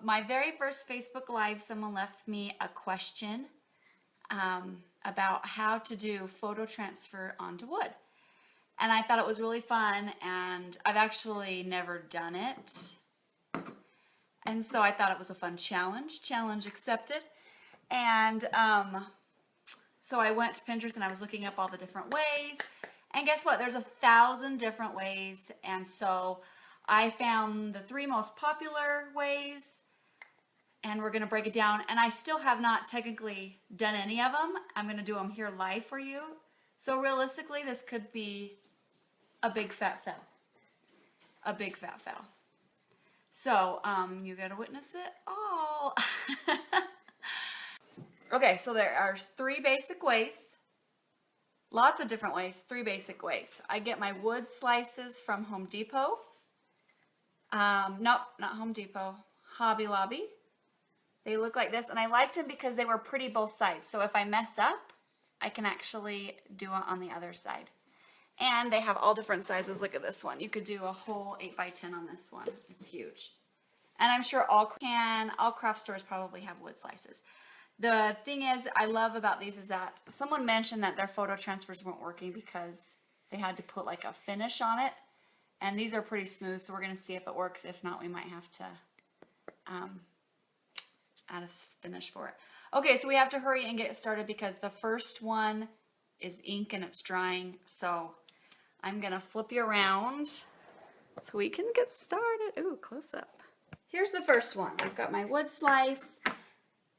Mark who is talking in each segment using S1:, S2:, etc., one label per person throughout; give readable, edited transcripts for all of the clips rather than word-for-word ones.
S1: My very first Facebook Live, someone left me a question about how to do photo transfer onto wood. And I thought it was really fun, and I've actually never done it. And so I thought it was a fun challenge. Challenge accepted. And so I went to Pinterest and I was looking up all the different ways. And guess what? There's 1,000 different ways. And so I found the 3 most popular ways, and we're going to break it down. And I still have not technically done any of them. I'm going to do them here live for you. So realistically, this could be a big fat fail. A big fat fail. So you got to witness it all. Okay, so there are 3 basic ways. Lots of different ways, 3 basic ways. I get my wood slices from Home Depot. Nope, not Home Depot. Hobby Lobby. They look like this, and I liked them because they were pretty both sides. So if I mess up, I can actually do it on the other side. And they have all different sizes. Look at this one. You could do a whole 8x10 on this one. It's huge. And I'm sure all craft stores probably have wood slices. The thing is, I love about these is that someone mentioned that their photo transfers weren't working because they had to put like a finish on it. And these are pretty smooth, so we're going to see if it works. If not, we might have to add a finish for it. Okay, so we have to hurry and get started because the first one is ink and it's drying. So I'm going to flip you around so we can get started. Ooh, close up. Here's the first one. I've got my wood slice,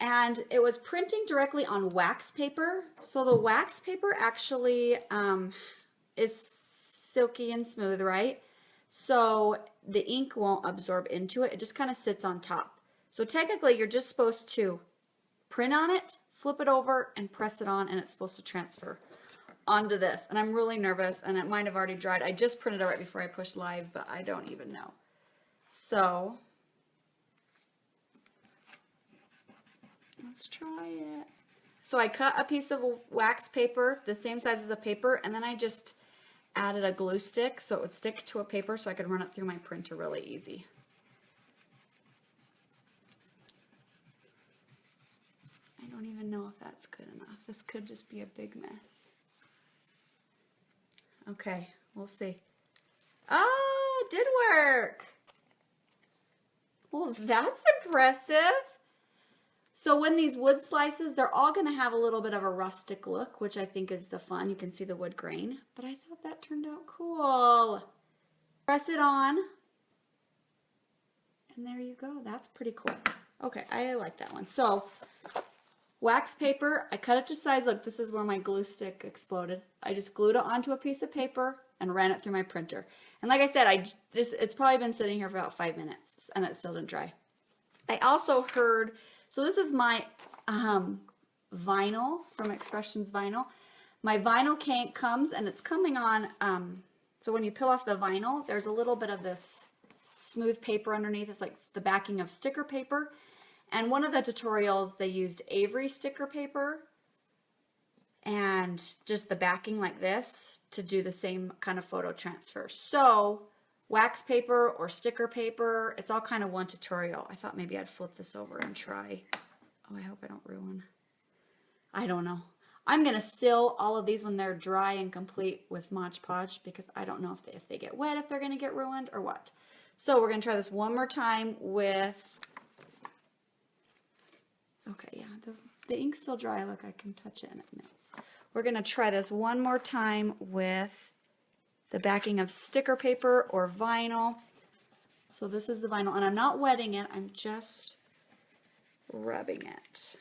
S1: and it was printing directly on wax paper. So the wax paper actually is silky and smooth, right? So the ink won't absorb into it. It just kind of sits on top. So technically you're just supposed to print on it, flip it over, and press it on, and it's supposed to transfer onto this. And I'm really nervous, and it might have already dried. I just printed it right before I pushed live, but I don't even know. So let's try it. So I cut a piece of wax paper, the same size as a paper, and then I just added a glue stick so it would stick to a paper so I could run it through my printer really easy. I don't even know if that's good enough. This could just be a big mess. Okay, we'll see. Oh, it did work. Well, that's impressive. So when these wood slices, they're all going to have a little bit of a rustic look, which I think is the fun. You can see the wood grain, but I thought that turned out cool. Press it on, and there you go. That's pretty cool. Okay, I like that one. So wax paper, I cut it to size. Look, this is where my glue stick exploded. I just glued it onto a piece of paper and ran it through my printer. And like I said, it's probably been sitting here for about 5 minutes, and it still didn't dry. I also heard, so this is my vinyl from Expressions Vinyl. My vinyl comes, and it's coming on, so when you peel off the vinyl, there's a little bit of this smooth paper underneath. It's like the backing of sticker paper. And one of the tutorials, they used Avery sticker paper and just the backing like this to do the same kind of photo transfer. So wax paper or sticker paper, it's all kind of one tutorial. I thought maybe I'd flip this over and try. Oh, I hope I don't ruin. I don't know. I'm going to seal all of these when they're dry and complete with Mod Podge because I don't know if they get wet, if they're going to get ruined or what. So we're going to try this one more time with, okay, yeah, the ink's still dry. Look, I can touch it and it melts. We're going to try this one more time with the backing of sticker paper or vinyl. So this is the vinyl, and I'm not wetting it. I'm just rubbing it.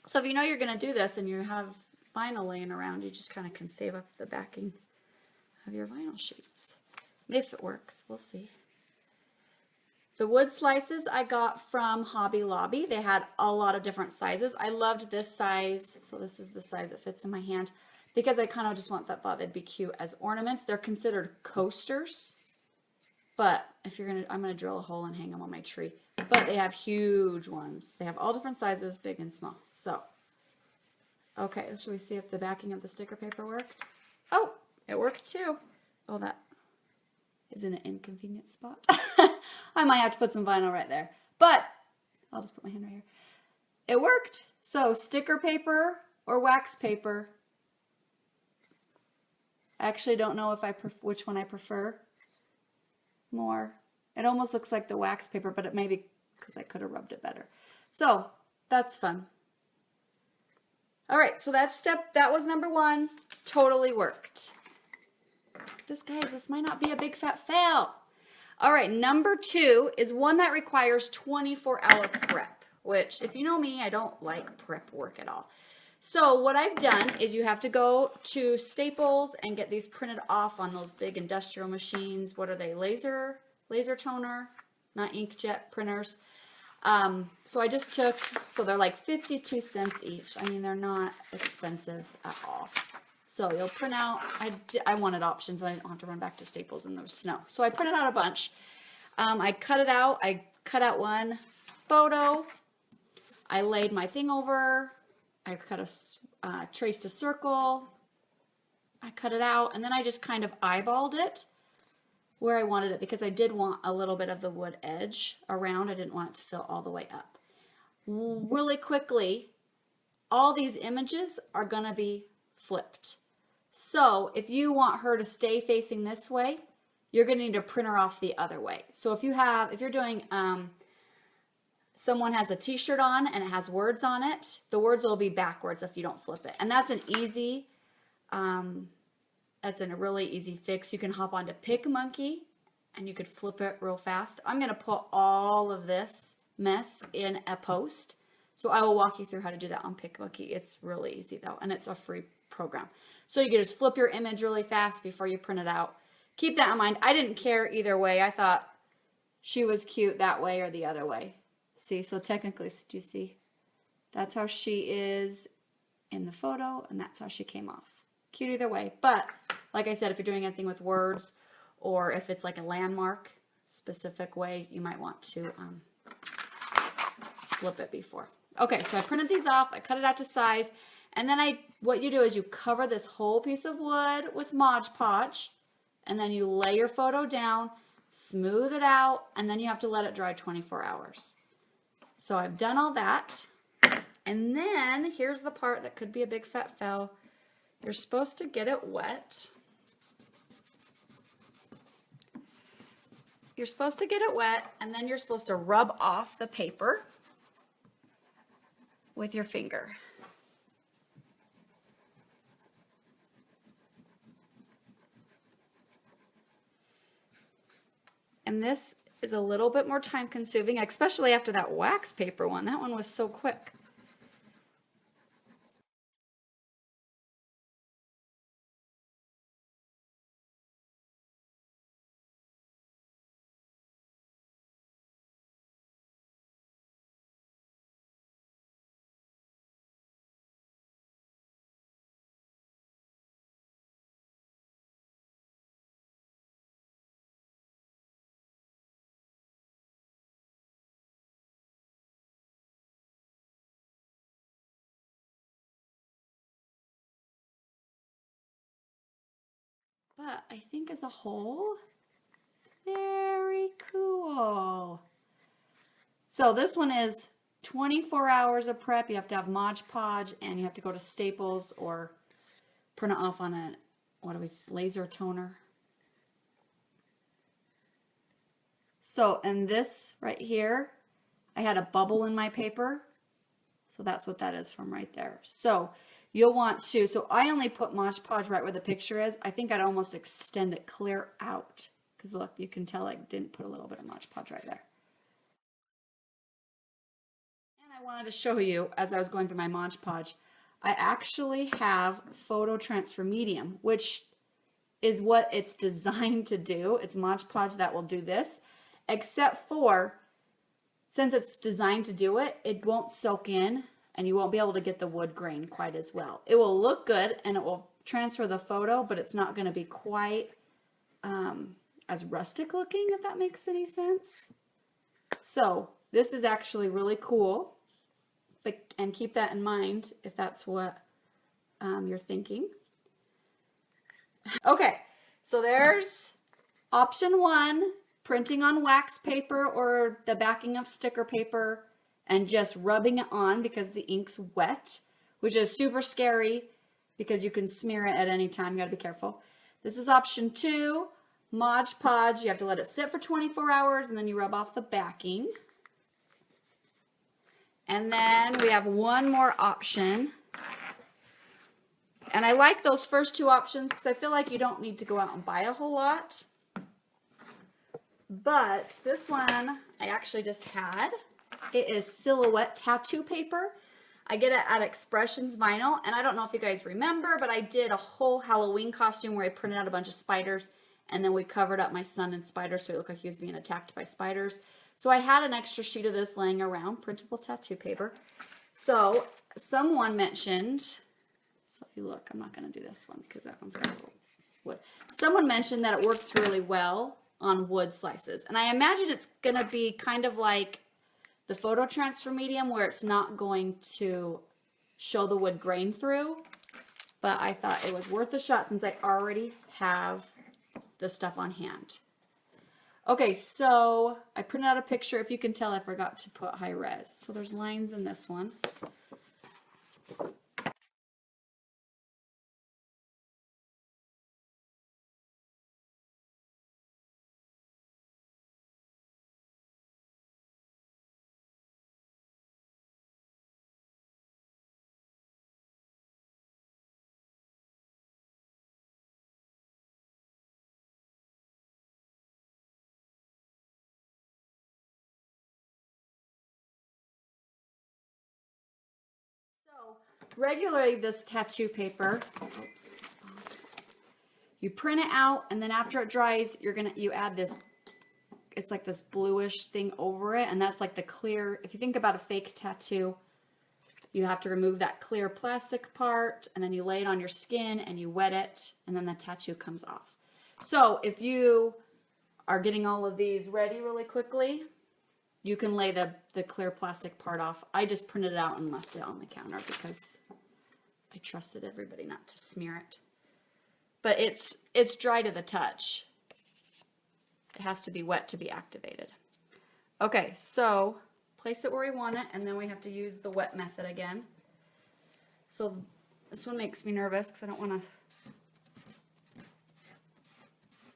S1: So if you know you're going to do this and you have vinyl laying around, you just kind of can save up the backing of your vinyl sheets. If it works, we'll see. The wood slices I got from Hobby Lobby. They had a lot of different sizes. I loved this size, so this is the size that fits in my hand, because I kind of just thought they'd be cute as ornaments. They're considered coasters, but if you're gonna, I'm gonna drill a hole and hang them on my tree. But they have huge ones. They have all different sizes, big and small. So, okay, should we see if the backing of the sticker paper worked? Oh, it worked too. Oh, is in an inconvenient spot. I might have to put some vinyl right there, but I'll just put my hand right here. It worked. So sticker paper or wax paper. I actually don't know if which one I prefer more. It almost looks like the wax paper, but it may be because I could have rubbed it better. So that's fun. All right, so that was number 1. Totally worked. This might not be a big fat fail. All right, number 2 is one that requires 24-hour prep, which if you know me, I don't like prep work at all. So what I've done is you have to go to Staples and get these printed off on those big industrial machines. What are they? Laser toner, not inkjet printers. So I just took, so they're like 52 cents each. I mean, they're not expensive at all. So you'll print out, I wanted options. I don't have to run back to Staples and there's snow. So I printed out a bunch. I cut it out. I cut out one photo. I laid my thing over. I traced a circle. I cut it out, and then I just kind of eyeballed it where I wanted it because I did want a little bit of the wood edge around. I didn't want it to fill all the way up. Really quickly, all these images are going to be flipped. So if you want her to stay facing this way, you're going to need to print her off the other way. So if you're doing, someone has a t-shirt on and it has words on it, the words will be backwards if you don't flip it. And that's a really easy fix. You can hop onto PicMonkey and you could flip it real fast. I'm going to put all of this mess in a post. So I will walk you through how to do that on PicMonkey. It's really easy though, and it's a free program. So you can just flip your image really fast before you print it out. Keep that in mind. I didn't care either way. I thought she was cute that way or the other way. See, so technically, do you see? That's how she is in the photo, and that's how she came off. Cute either way. But, like I said, if you're doing anything with words, or if it's like a landmark specific way, you might want to flip it before. Okay, so I printed these off. I cut it out to size. And then what you do is you cover this whole piece of wood with Mod Podge, and then you lay your photo down, smooth it out, and then you have to let it dry 24 hours. So I've done all that. And then here's the part that could be a big fat fail. You're supposed to get it wet. You're supposed to get it wet, and then you're supposed to rub off the paper with your finger. And this is a little bit more time consuming, especially after that wax paper one. That one was so quick. But I think as a whole, it's very cool. So this one is 24 hours of prep. You have to have Mod Podge, and you have to go to Staples or print it off on a, laser toner. So, and this right here, I had a bubble in my paper. So that's what that is from right there. So you'll want to, so I only put Mod Podge right where the picture is. I think I'd almost extend it clear out. Because look, you can tell I didn't put a little bit of Mod Podge right there. And I wanted to show you, as I was going through my Mod Podge, I actually have Photo Transfer Medium, which is what it's designed to do. It's Mod Podge that will do this, except for, since it's designed to do it, it won't soak in and you won't be able to get the wood grain quite as well. It will look good and it will transfer the photo, but it's not going to be quite as rustic looking, if that makes any sense. So this is actually really cool, and keep that in mind if that's what you're thinking. Okay, so there's Option 1, printing on wax paper or the backing of sticker paper and just rubbing it on because the ink's wet, which is super scary because you can smear it at any time. You gotta be careful. This is option 2, Mod Podge. You have to let it sit for 24 hours and then you rub off the backing. And then we have one more option. And I like those first two options because I feel like you don't need to go out and buy a whole lot. But this one I actually just had. It is silhouette tattoo paper. I get it at Expressions Vinyl, and I don't know if you guys remember, but I did a whole Halloween costume where I printed out a bunch of spiders, and then we covered up my son in spiders so it looked like he was being attacked by spiders. So I had an extra sheet of this laying around, printable tattoo paper. So someone mentioned, so if you look, I'm not going to do this one because that one's got a little wood. Someone mentioned that it works really well on wood slices, and I imagine it's going to be kind of like the photo transfer medium where it's not going to show the wood grain through, but I thought it was worth a shot since I already have the stuff on hand. Okay, so I printed out a picture. If you can tell, I forgot to put high res. So there's lines in this one. So regularly this tattoo paper, oops, you print it out, and then after it dries, you add this, it's like this bluish thing over it, and that's like the clear. If you think about a fake tattoo, you have to remove that clear plastic part, and then you lay it on your skin and you wet it, and then the tattoo comes off. So if you are getting all of these ready really quickly, you can lay the clear plastic part off. I just printed it out and left it on the counter because I trusted everybody not to smear it. But it's dry to the touch. It has to be wet to be activated. Okay, so place it where we want it, and then we have to use the wet method again. So this one makes me nervous because I don't want to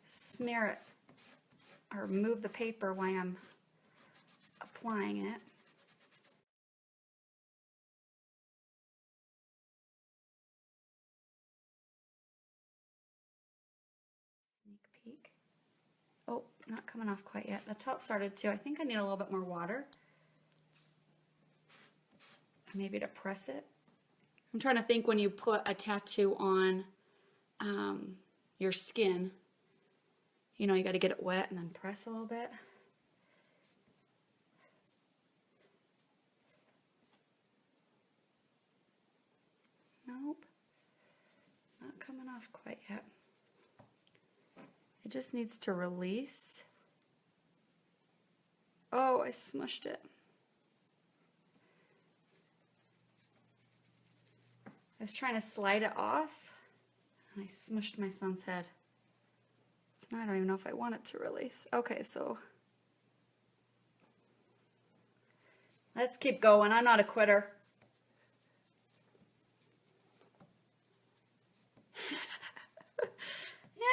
S1: smear it or move the paper while I'm applying it. Sneak peek. Oh, not coming off quite yet. The top started to. I think I need a little bit more water. Maybe to press it. I'm trying to think when you put a tattoo on your skin, you know, you got to get it wet and then press a little bit. Nope, not coming off quite yet. It just needs to release. Oh, I smushed it. I was trying to slide it off, and I smushed my son's head. So now I don't even know if I want it to release. Okay, so let's keep going. I'm not a quitter.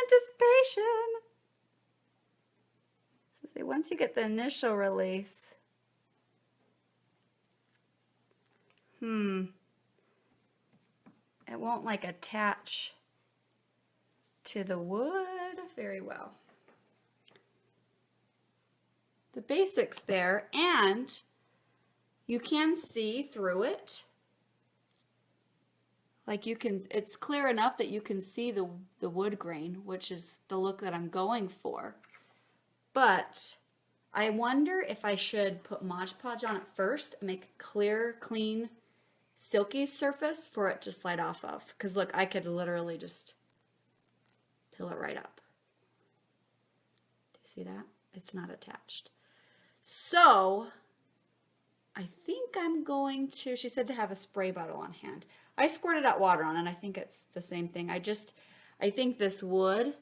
S1: Anticipation. So see, once you get the initial release, it won't like attach to the wood very well. The basics there, and you can see through it. Like you can, it's clear enough that you can see the wood grain, which is the look that I'm going for. But I wonder if I should put Mod Podge on it first and make a clear, clean, silky surface for it to slide off of. Because look, I could literally just peel it right up. Do you see that? It's not attached. So I think I'm going to, she said to have a spray bottle on hand. I squirted out water on it, and I think it's the same thing. I think this wood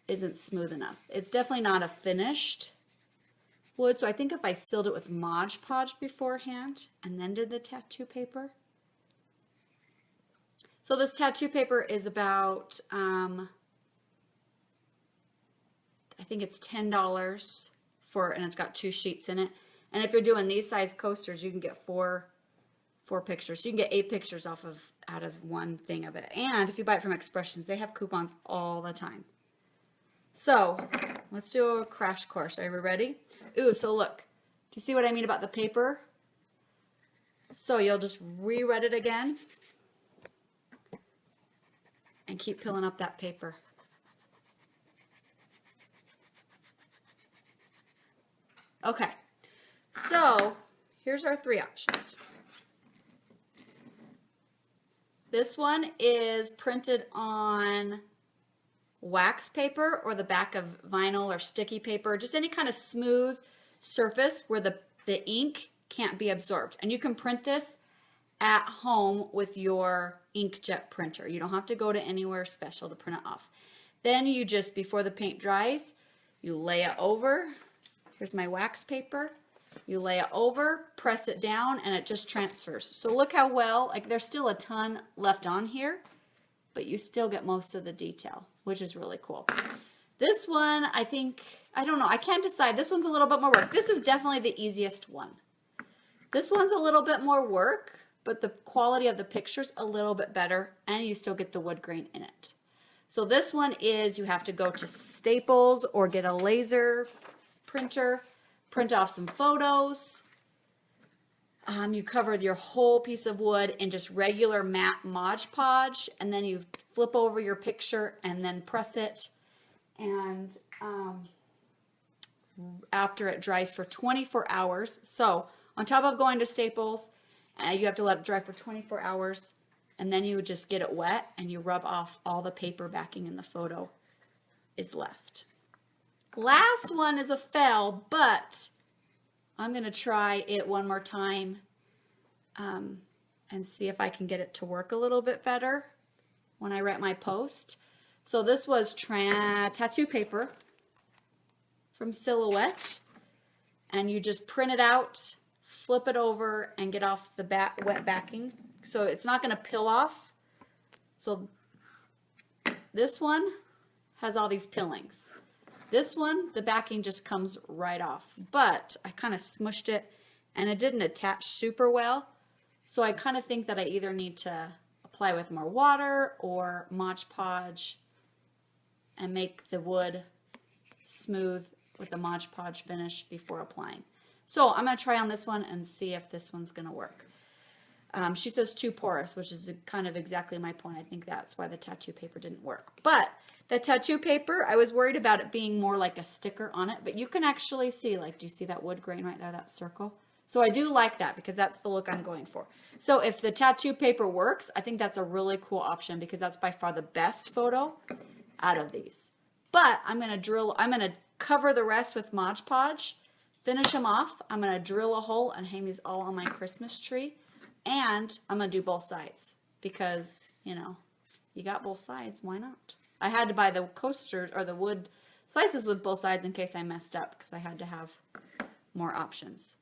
S1: isn't smooth enough. It's definitely not a finished wood. So I think if I sealed it with Mod Podge beforehand and then did the tattoo paper. So this tattoo paper is about, I think it's $10 for, and it's got 2 sheets in it. And if you're doing these size coasters, you can get four pictures. So you can get 8 pictures out of one thing of it. And if you buy it from Expressions, they have coupons all the time. So let's do a crash course. Are we ready? Ooh, so look, do you see what I mean about the paper? So you'll just reread it again and keep peeling up that paper. Okay, so here's our 3 options. This one is printed on wax paper or the back of vinyl or sticky paper, just any kind of smooth surface where the ink can't be absorbed. And you can print this at home with your inkjet printer. You don't have to go to anywhere special to print it off. Then you just, before the paint dries, you lay it over. Here's my wax paper. You lay it over, press it down, and it just transfers. So look how well, like there's still a ton left on here, but you still get most of the detail, which is really cool. This one, I think, I don't know, I can't decide. This one's a little bit more work. This is definitely the easiest one. This one's a little bit more work, but the quality of the picture's a little bit better, and you still get the wood grain in it. So this one is, you have to go to Staples or get a laser printer, print off some photos. You cover your whole piece of wood in just regular matte Mod Podge, and then you flip over your picture and then press it. And after it dries for 24 hours, so on top of going to Staples, you have to let it dry for 24 hours, and then you just get it wet and you rub off all the paper backing in the photo is left. Last one is a fail, but I'm going to try it one more time and see if I can get it to work a little bit better when I write my post. So this was tattoo paper from Silhouette, and you just print it out, flip it over, and get off the wet backing. So it's not going to peel off. So this one has all these peelings. This one, the backing just comes right off, but I kind of smushed it and it didn't attach super well. So I kind of think that I either need to apply with more water or Mod Podge and make the wood smooth with the Mod Podge finish before applying. So I'm going to try on this one and see if this one's going to work. She says too porous, which is kind of exactly my point. I think that's why the tattoo paper didn't work. But the tattoo paper, I was worried about it being more like a sticker on it, but you can actually see, like, do you see that wood grain right there, that circle? So I do like that because that's the look I'm going for. So if the tattoo paper works, I think that's a really cool option because that's by far the best photo out of these. But I'm going to cover the rest with Mod Podge, finish them off. I'm going to drill a hole and hang these all on my Christmas tree. And I'm going to do both sides because, you know, you got both sides. Why not? I had to buy the coasters or the wood slices with both sides in case I messed up because I had to have more options.